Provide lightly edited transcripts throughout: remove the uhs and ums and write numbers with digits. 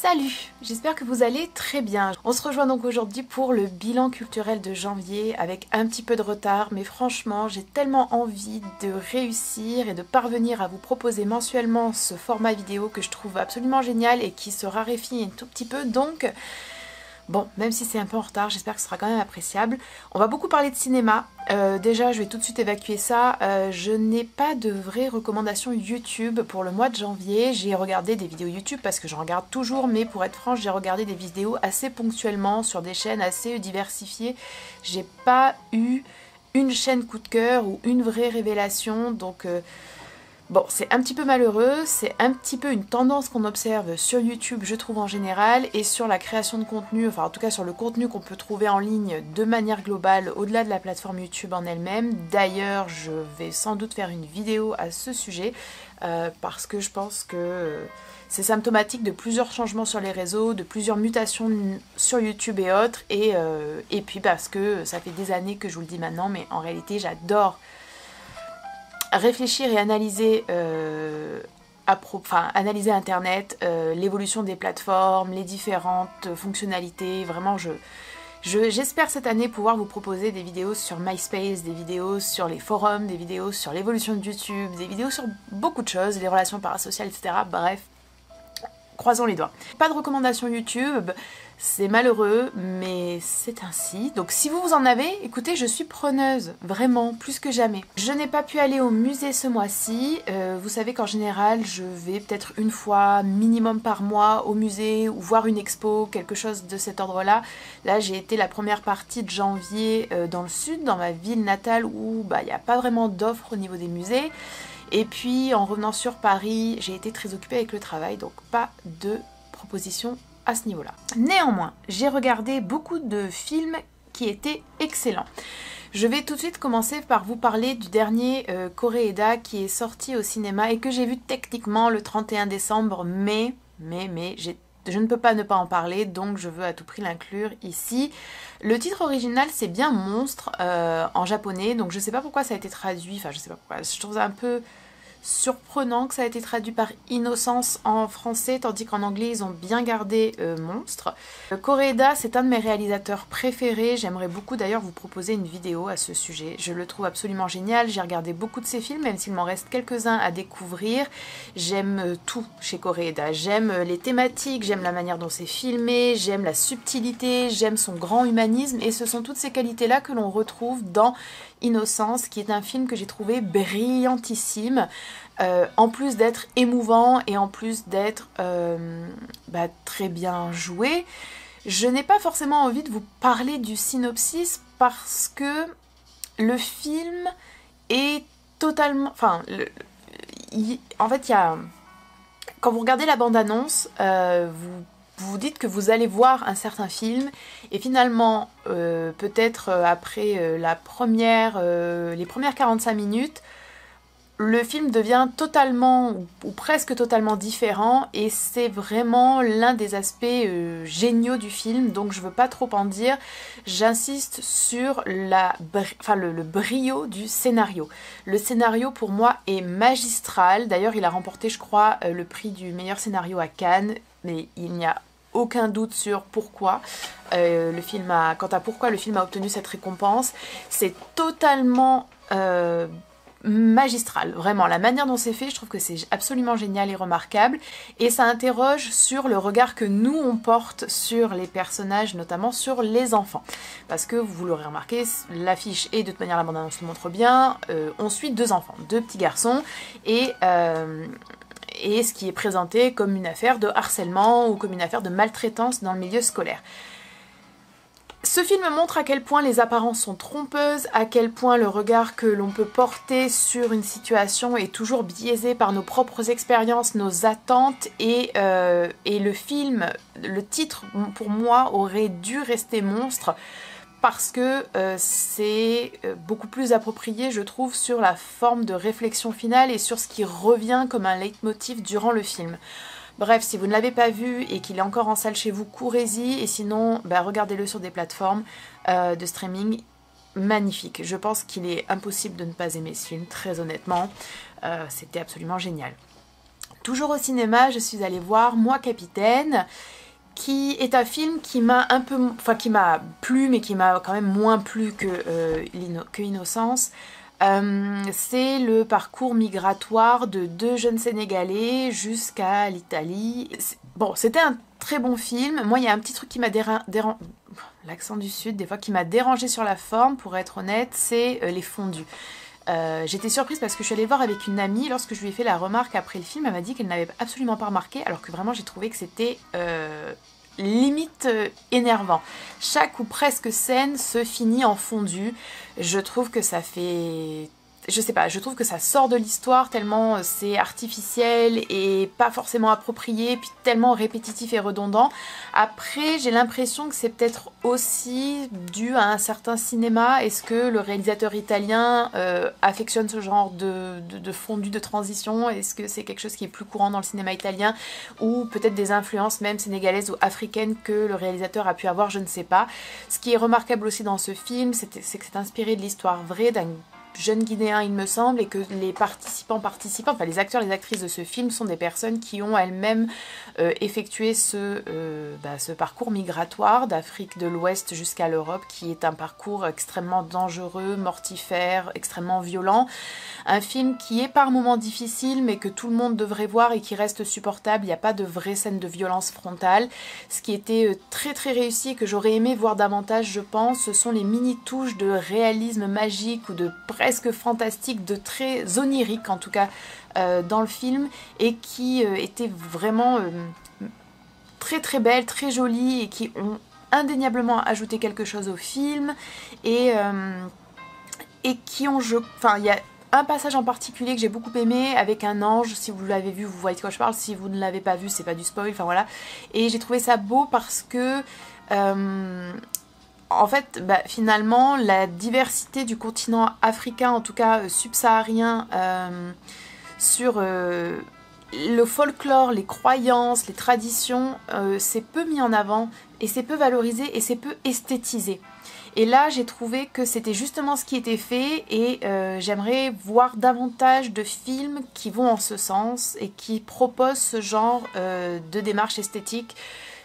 Salut, j'espère que vous allez très bien. On se rejoint donc aujourd'hui pour le bilan culturel de janvier avec un petit peu de retard, mais franchement j'ai tellement envie de réussir et de parvenir à vous proposer mensuellement ce format vidéo que je trouve absolument génial et qui se raréfie un tout petit peu, donc bon, même si c'est un peu en retard, j'espère que ce sera quand même appréciable. On va beaucoup parler de cinéma. Déjà, je vais tout de suite évacuer ça. Je n'ai pas de vraies recommandations YouTube pour le mois de janvier. J'ai regardé des vidéos YouTube parce que j'en regarde toujours, mais pour être franche, j'ai regardé des vidéos assez ponctuellement sur des chaînes assez diversifiées. J'ai pas eu une chaîne coup de cœur ou une vraie révélation, donc bon, c'est un petit peu malheureux, c'est un petit peu une tendance qu'on observe sur YouTube, je trouve en général, et sur la création de contenu, enfin en tout cas sur le contenu qu'on peut trouver en ligne de manière globale, au-delà de la plateforme YouTube en elle-même. D'ailleurs, je vais sans doute faire une vidéo à ce sujet, parce que je pense que c'est symptomatique de plusieurs changements sur les réseaux, de plusieurs mutations sur YouTube et autres, et puis parce que ça fait des années que je vous le dis maintenant, mais en réalité j'adore réfléchir et analyser, analyser Internet, l'évolution des plateformes, les différentes fonctionnalités. Vraiment, j'espère cette année pouvoir vous proposer des vidéos sur MySpace, des vidéos sur les forums, des vidéos sur l'évolution de YouTube, des vidéos sur beaucoup de choses, les relations parasociales, etc. Bref, croisons les doigts. Pas de recommandations YouTube, c'est malheureux, mais c'est ainsi. Donc si vous en avez, écoutez, je suis preneuse, vraiment, plus que jamais. Je n'ai pas pu aller au musée ce mois-ci. Vous savez qu'en général, je vais peut-être une fois, minimum par mois, au musée, ou voir une expo, quelque chose de cet ordre-là. Là, j'ai été la première partie de janvier dans le sud, dans ma ville natale, où il n'y a pas vraiment d'offres au niveau des musées. Et puis en revenant sur Paris, j'ai été très occupée avec le travail, donc pas de propositions à ce niveau-là. Néanmoins, j'ai regardé beaucoup de films qui étaient excellents. Je vais tout de suite commencer par vous parler du dernier Koreeda qui est sorti au cinéma et que j'ai vu techniquement le 31 décembre, mais je ne peux pas ne pas en parler, donc je veux à tout prix l'inclure ici. Le titre original, c'est bien Monstre en japonais, donc je sais pas pourquoi ça a été traduit, enfin je sais pas pourquoi, je trouve ça un peu surprenant que ça a été traduit par Innocence en français, tandis qu'en anglais ils ont bien gardé Monstre. Koreeda, c'est un de mes réalisateurs préférés, j'aimerais beaucoup d'ailleurs vous proposer une vidéo à ce sujet. Je le trouve absolument génial, j'ai regardé beaucoup de ses films, même s'il m'en reste quelques-uns à découvrir. J'aime tout chez Koreeda, j'aime les thématiques, j'aime la manière dont c'est filmé, j'aime la subtilité, j'aime son grand humanisme, et ce sont toutes ces qualités-là que l'on retrouve dans Innocence, qui est un film que j'ai trouvé brillantissime, en plus d'être émouvant et en plus d'être très bien joué. Je n'ai pas forcément envie de vous parler du synopsis parce que le film est totalement... Enfin, en fait, il y a... Quand vous regardez la bande-annonce, vous vous dites que vous allez voir un certain film et finalement, peut-être après les premières 45 minutes, le film devient totalement ou presque totalement différent et c'est vraiment l'un des aspects géniaux du film, donc je veux pas trop en dire. J'insiste sur le brio du scénario. Le scénario pour moi est magistral, d'ailleurs il a remporté je crois le prix du meilleur scénario à Cannes, mais il n'y a aucun doute sur pourquoi quant à pourquoi le film a obtenu cette récompense. C'est totalement magistral, vraiment, la manière dont c'est fait, je trouve que c'est absolument génial et remarquable, et ça interroge sur le regard que nous on porte sur les personnages, notamment sur les enfants, parce que vous l'aurez remarqué, l'affiche et de toute manière la bande-annonce le montre bien, on suit deux enfants, deux petits garçons, et ce qui est présenté comme une affaire de harcèlement ou comme une affaire de maltraitance dans le milieu scolaire. Ce film montre à quel point les apparences sont trompeuses, à quel point le regard que l'on peut porter sur une situation est toujours biaisé par nos propres expériences, nos attentes, et le film, le titre pour moi aurait dû rester Monstre, parce que c'est beaucoup plus approprié je trouve sur la forme de réflexion finale et sur ce qui revient comme un leitmotiv durant le film. Bref, si vous ne l'avez pas vu et qu'il est encore en salle chez vous, courez-y, et sinon regardez-le sur des plateformes de streaming. Magnifique, je pense qu'il est impossible de ne pas aimer ce film, très honnêtement, c'était absolument génial. Toujours au cinéma, je suis allée voir Moi Capitaine, qui est un film qui m'a un peu, enfin qui m'a plu, mais qui m'a quand même moins plu que Innocence. C'est le parcours migratoire de deux jeunes Sénégalais jusqu'à l'Italie. Bon, c'était un très bon film. Moi, il y a un petit truc qui m'a dérangé, l'accent du sud, des fois, qui m'a dérangé sur la forme, pour être honnête, c'est les fondus. J'étais surprise parce que je suis allée voir avec une amie. Lorsque je lui ai fait la remarque après le film, elle m'a dit qu'elle n'avait absolument pas remarqué, alors que vraiment j'ai trouvé que c'était limite énervant. Chaque ou presque scène se finit en fondu. Je trouve que ça fait... Je sais pas, je trouve que ça sort de l'histoire tellement c'est artificiel et pas forcément approprié, puis tellement répétitif et redondant. Après, j'ai l'impression que c'est peut-être aussi dû à un certain cinéma. Est-ce que le réalisateur italien affectionne ce genre de fondu de transition? Est-ce que c'est quelque chose qui est plus courant dans le cinéma italien? Ou peut-être des influences même sénégalaises ou africaines que le réalisateur a pu avoir, je ne sais pas. Ce qui est remarquable aussi dans ce film, c'est que c'est inspiré de l'histoire vraie d'un jeune Guinéen, il me semble, et que les participants, enfin les acteurs, les actrices de ce film sont des personnes qui ont elles-mêmes effectué ce parcours migratoire d'Afrique de l'Ouest jusqu'à l'Europe, qui est un parcours extrêmement dangereux, mortifère, extrêmement violent. Un film qui est par moments difficile, mais que tout le monde devrait voir et qui reste supportable. Il n'y a pas de vraie scène de violence frontale. Ce qui était très très réussi et que j'aurais aimé voir davantage, je pense, ce sont les mini-touches de réalisme magique ou de presque fantastique, de très onirique en tout cas dans le film, et qui étaient vraiment très très belles, très jolies, et qui ont indéniablement ajouté quelque chose au film, et qui ont... Enfin, il y a un passage en particulier que j'ai beaucoup aimé avec un ange. Si vous l'avez vu, vous voyez de quoi je parle. Si vous ne l'avez pas vu, c'est pas du spoil, enfin voilà. Et j'ai trouvé ça beau parce que en fait, finalement, la diversité du continent africain, en tout cas subsaharien, sur le folklore, les croyances, les traditions, c'est peu mis en avant, et c'est peu valorisé, et c'est peu esthétisé. Et là, j'ai trouvé que c'était justement ce qui était fait, et j'aimerais voir davantage de films qui vont en ce sens et qui proposent ce genre de démarche esthétique.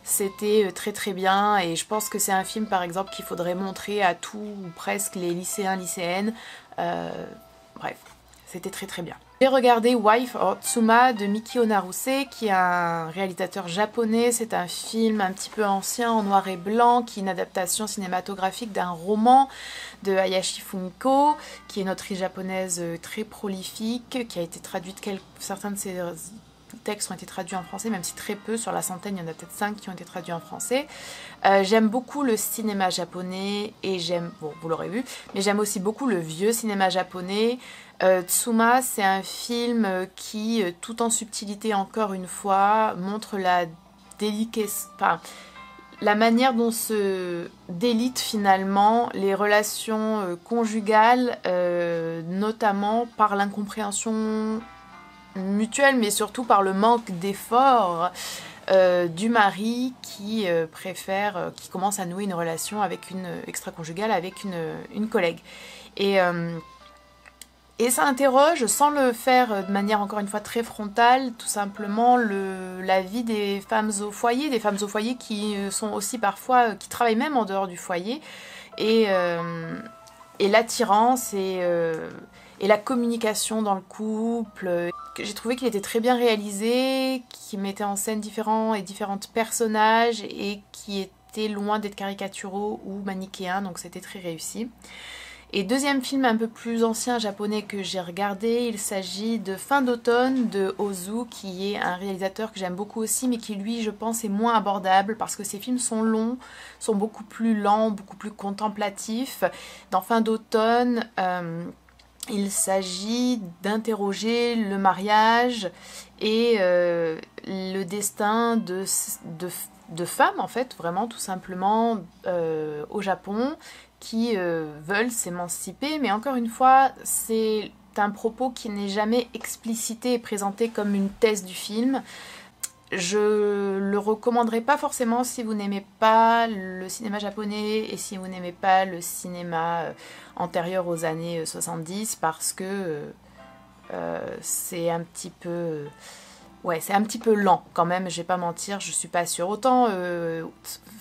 C'était très très bien, et je pense que c'est un film par exemple qu'il faudrait montrer à tout ou presque les lycéens, lycéennes. Bref, c'était très très bien. J'ai regardé Wife or Tsuma de Miki Onaruse, qui est un réalisateur japonais. C'est un film un petit peu ancien en noir et blanc, qui est une adaptation cinématographique d'un roman de Hayashi Fumiko, qui est une autrice japonaise très prolifique, qui a été traduite, certains de ses textes ont été traduits en français, même si très peu, sur la centaine, il y en a peut-être 5 qui ont été traduits en français. J'aime beaucoup le cinéma japonais, et j'aime, bon, vous l'aurez vu, mais j'aime aussi beaucoup le vieux cinéma japonais. Tsuma, c'est un film qui, tout en subtilité encore une fois, montre la délicatesse, enfin, la manière dont se délitent finalement les relations conjugales, notamment par l'incompréhension mutuelle, mais surtout par le manque d'effort du mari qui qui commence à nouer une relation avec extra-conjugale avec une collègue. Et ça interroge, sans le faire de manière encore une fois très frontale, tout simplement la vie des femmes au foyer qui sont aussi parfois, qui travaillent même en dehors du foyer, et l'attirance et la communication dans le couple. J'ai trouvé qu'il était très bien réalisé, qu'il mettait en scène différents personnages, et qui était loin d'être caricaturaux ou manichéens, donc c'était très réussi. Et deuxième film un peu plus ancien japonais que j'ai regardé, il s'agit de Fin d'automne de Ozu, qui est un réalisateur que j'aime beaucoup aussi, mais qui lui, je pense, est moins abordable parce que ses films sont longs, sont beaucoup plus lents, beaucoup plus contemplatifs. Dans Fin d'automne, il s'agit d'interroger le mariage et le destin de femmes, en fait, vraiment tout simplement, au Japon, qui veulent s'émanciper, mais encore une fois, c'est un propos qui n'est jamais explicité et présenté comme une thèse du film. Je le recommanderais pas forcément si vous n'aimez pas le cinéma japonais et si vous n'aimez pas le cinéma antérieur aux années 70, parce que c'est un petit peu Ouais, c'est un petit peu lent quand même, je vais pas mentir, je suis pas sûre. Autant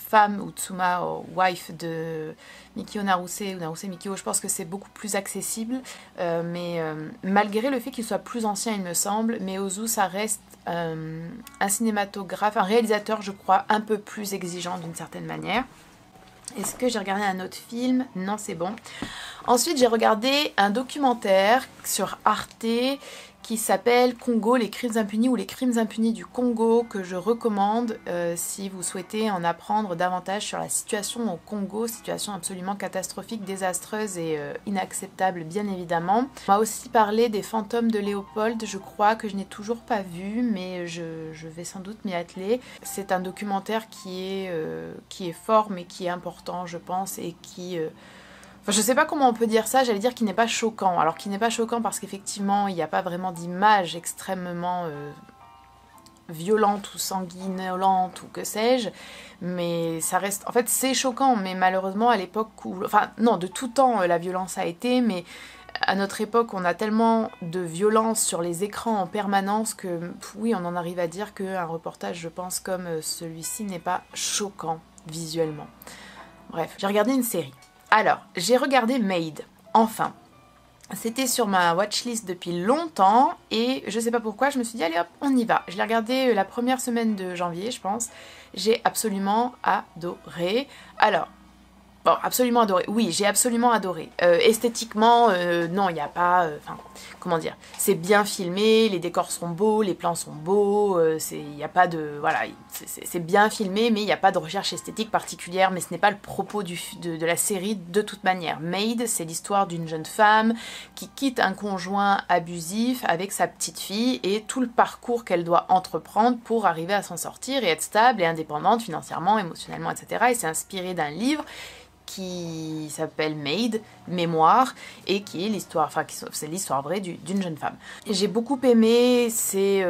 Femme ou Tsuma, Wife de Mikio Naruse ou Naruse Mikio, je pense que c'est beaucoup plus accessible. Mais malgré le fait qu'il soit plus ancien, il me semble, mais Ozu, ça reste un cinématographe, un réalisateur, je crois, un peu plus exigeant d'une certaine manière. Est-ce que j'ai regardé un autre film? Non, c'est bon. Ensuite, j'ai regardé un documentaire sur Arte qui s'appelle Congo, les crimes impunis ou les crimes impunis du Congo, que je recommande si vous souhaitez en apprendre davantage sur la situation au Congo, situation absolument catastrophique, désastreuse et inacceptable bien évidemment. On m'a aussi parlé des fantômes de Léopold, je crois que je n'ai toujours pas vu, mais je vais sans doute m'y atteler. C'est un documentaire qui est fort mais qui est important je pense et qui... Enfin, je sais pas comment on peut dire ça, j'allais dire qu'il n'est pas choquant. Alors qu'il n'est pas choquant parce qu'effectivement, il n'y a pas vraiment d'image extrêmement violente ou sanguinolente ou que sais-je. Mais ça reste... En fait, c'est choquant, mais malheureusement, à l'époque où... Enfin, non, de tout temps, la violence a été, mais à notre époque, on a tellement de violence sur les écrans en permanence que, oui, on en arrive à dire qu'un reportage, je pense, comme celui-ci n'est pas choquant visuellement. Bref, j'ai regardé une série. Alors, j'ai regardé Maid, enfin. C'était sur ma watchlist depuis longtemps et je sais pas pourquoi, je me suis dit allez hop, on y va. Je l'ai regardé la première semaine de janvier, je pense. J'ai absolument adoré. Alors, bon, absolument adoré. Oui, j'ai absolument adoré. Esthétiquement, non, il n'y a pas... Enfin, comment dire? C'est bien filmé, les décors sont beaux, les plans sont beaux, il n'y a pas de... Voilà, c'est bien filmé, mais il n'y a pas de recherche esthétique particulière, mais ce n'est pas le propos de la série de toute manière. Maid, c'est l'histoire d'une jeune femme qui quitte un conjoint abusif avec sa petite fille et tout le parcours qu'elle doit entreprendre pour arriver à s'en sortir et être stable et indépendante financièrement, émotionnellement, etc. Et c'est inspiré d'un livre qui s'appelle Maid, Mémoire, et qui est l'histoire, enfin c'est l'histoire vraie d'une jeune femme. J'ai beaucoup aimé, c'est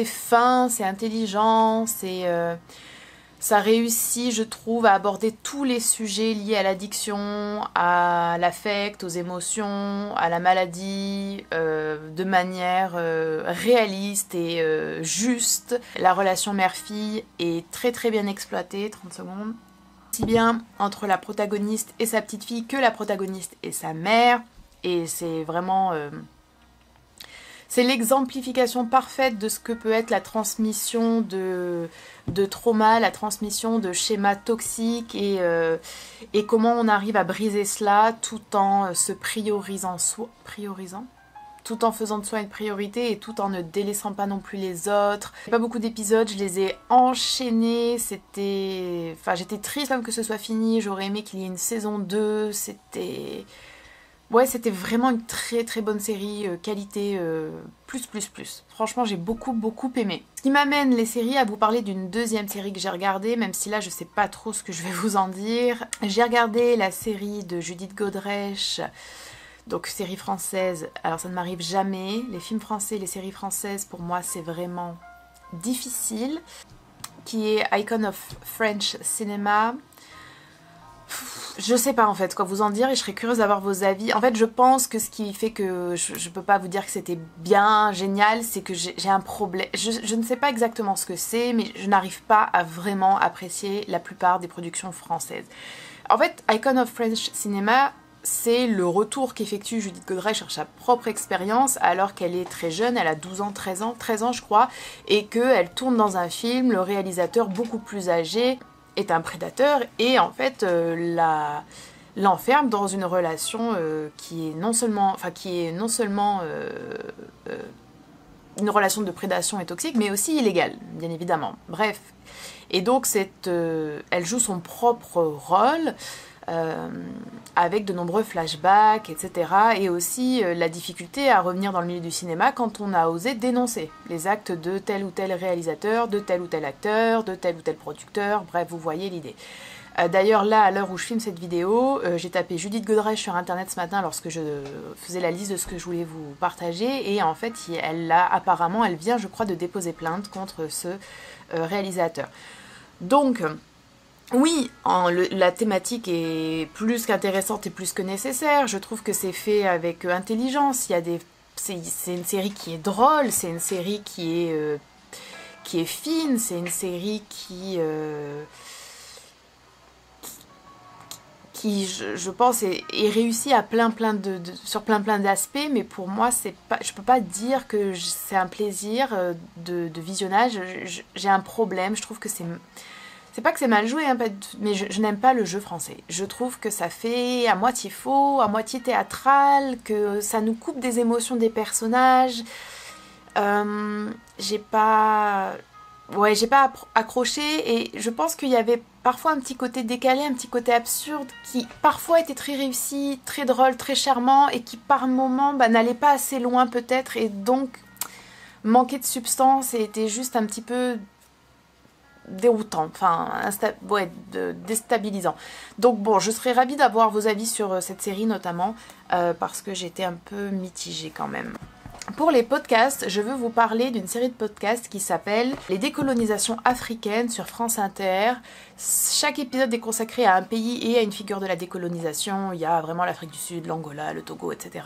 fin, c'est intelligent, ça réussit, je trouve, à aborder tous les sujets liés à l'addiction, à l'affect, aux émotions, à la maladie, de manière réaliste et juste. La relation mère-fille est très très bien exploitée, 30 secondes. Aussi bien entre la protagoniste et sa petite fille que la protagoniste et sa mère. Et c'est vraiment... c'est l'exemplification parfaite de ce que peut être la transmission de trauma, la transmission de schémas toxiques et comment on arrive à briser cela tout en se priorisant tout en faisant de soi une priorité et tout en ne délaissant pas non plus les autres. Il n'y a pas beaucoup d'épisodes, je les ai enchaînés, c'était... Enfin, j'étais triste même que ce soit fini, j'aurais aimé qu'il y ait une saison 2, c'était... Ouais, c'était vraiment une très très bonne série, qualité plus. Franchement, j'ai beaucoup aimé. Ce qui m'amène les séries à vous parler d'une deuxième série que j'ai regardée, même si là je sais pas trop ce que je vais vous en dire. J'ai regardé la série de Judith Godrèche, donc série française. Alors ça ne m'arrive jamais, les films français, les séries françaises pour moi c'est vraiment difficile. Qui est Icon of French Cinema. Je sais pas en fait quoi vous en dire et je serais curieuse d'avoir vos avis. En fait je pense que ce qui fait que je peux pas vous dire que c'était bien, génial, c'est que j'ai un problème. Je ne sais pas exactement ce que c'est, mais je n'arrive pas à vraiment apprécier la plupart des productions françaises. En fait, Icon of French Cinema, c'est le retour qu'effectue Judith Godrèche sur sa propre expérience alors qu'elle est très jeune, elle a 12 ans, 13 ans je crois, et qu'elle tourne dans un film, le réalisateur beaucoup plus âgé est un prédateur et en fait l'enferme dans une relation qui est non seulement une relation de prédation et toxique, mais aussi illégale, bien évidemment. Bref, et donc elle joue son propre rôle avec de nombreux flashbacks, etc. Et aussi la difficulté à revenir dans le milieu du cinéma quand on a osé dénoncer les actes de tel ou tel réalisateur, de tel ou tel acteur, de tel ou tel producteur, bref, vous voyez l'idée. D'ailleurs là, à l'heure où je filme cette vidéo, j'ai tapé Judith Godrèche sur internet ce matin lorsque je faisais la liste de ce que je voulais vous partager, et en fait apparemment elle vient je crois de déposer plainte contre ce réalisateur. Donc oui, la thématique est plus qu'intéressante et plus que nécessaire, je trouve que c'est fait avec intelligence, il y a des c'est une série qui est drôle, c'est une série qui est fine, c'est une série qui je pense est réussie à sur plein d'aspects, mais pour moi c'est pas, je peux pas dire que c'est un plaisir de visionnage. J'ai un problème, je trouve que c'est pas que c'est mal joué, hein, mais je n'aime pas le jeu français. Je trouve que ça fait à moitié faux, à moitié théâtral, que ça nous coupe des émotions des personnages. J'ai pas accroché, et je pense qu'il y avait parfois un petit côté décalé, un petit côté absurde qui parfois était très réussi, très drôle, très charmant, et qui par moments n'allait pas assez loin peut-être, et donc manquait de substance et était juste un petit peu déroutant, enfin déstabilisant. Donc bon, je serais ravie d'avoir vos avis sur cette série notamment, parce que j'étais un peu mitigée quand même. Pour les podcasts, je veux vous parler d'une série de podcasts qui s'appelle Les décolonisations africaines sur France Inter. Chaque épisode est consacré à un pays et à une figure de la décolonisation. Il y a vraiment l'Afrique du Sud, l'Angola, le Togo, etc.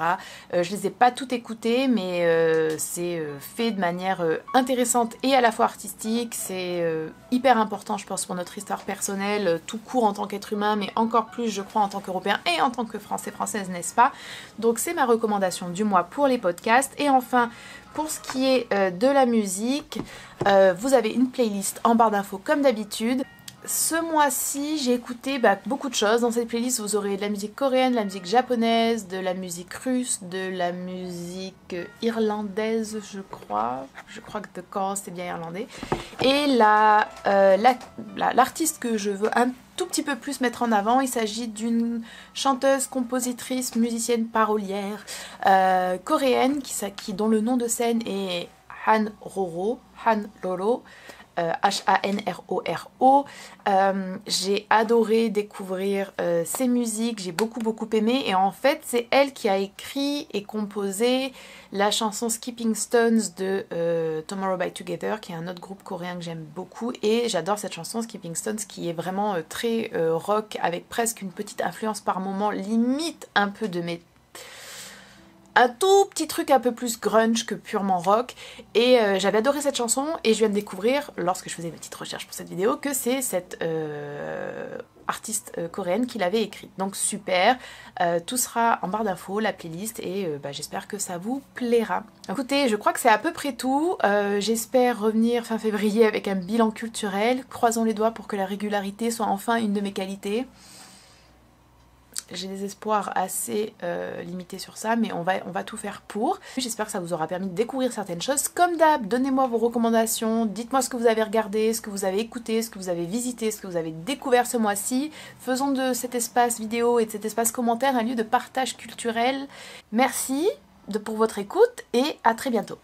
Je les ai pas toutes écoutées, mais c'est fait de manière intéressante et à la fois artistique. C'est hyper important, je pense, pour notre histoire personnelle, tout court en tant qu'être humain, mais encore plus, je crois, en tant qu'Européen et en tant que Français, Française, n'est-ce pas? Donc c'est ma recommandation du mois pour les podcasts. Et enfin, pour ce qui est de la musique, vous avez une playlist en barre d'infos comme d'habitude. Ce mois-ci, j'ai écouté beaucoup de choses. Dans cette playlist, vous aurez de la musique coréenne, de la musique japonaise, de la musique russe, de la musique irlandaise, je crois. Je crois que The Cause, c'est bien irlandais. Et l'artiste que je veux un tout petit peu plus mettre en avant, il s'agit d'une chanteuse, compositrice, musicienne, parolière coréenne dont le nom de scène est Han Roro. Hanroro. J'ai adoré découvrir ses musiques, j'ai beaucoup aimé, et en fait c'est elle qui a écrit et composé la chanson Skipping Stones de Tomorrow by Together, qui est un autre groupe coréen que j'aime beaucoup, et j'adore cette chanson Skipping Stones qui est vraiment très rock, avec presque une petite influence par moment, limite un peu de un tout petit truc un peu plus grunge que purement rock, et j'avais adoré cette chanson, et je viens de découvrir, lorsque je faisais une petite recherche pour cette vidéo, que c'est cette artiste coréenne qui l'avait écrite. Donc super, tout sera en barre d'infos, la playlist, et j'espère que ça vous plaira. Écoutez, je crois que c'est à peu près tout. J'espère revenir fin février avec un bilan culturel. Croisons les doigts pour que la régularité soit enfin une de mes qualités. J'ai des espoirs assez limités sur ça, mais on va tout faire pour. J'espère que ça vous aura permis de découvrir certaines choses. Comme d'hab, donnez-moi vos recommandations, dites-moi ce que vous avez regardé, ce que vous avez écouté, ce que vous avez visité, ce que vous avez découvert ce mois-ci. Faisons de cet espace vidéo et de cet espace commentaire un lieu de partage culturel. Merci pour votre écoute, et à très bientôt.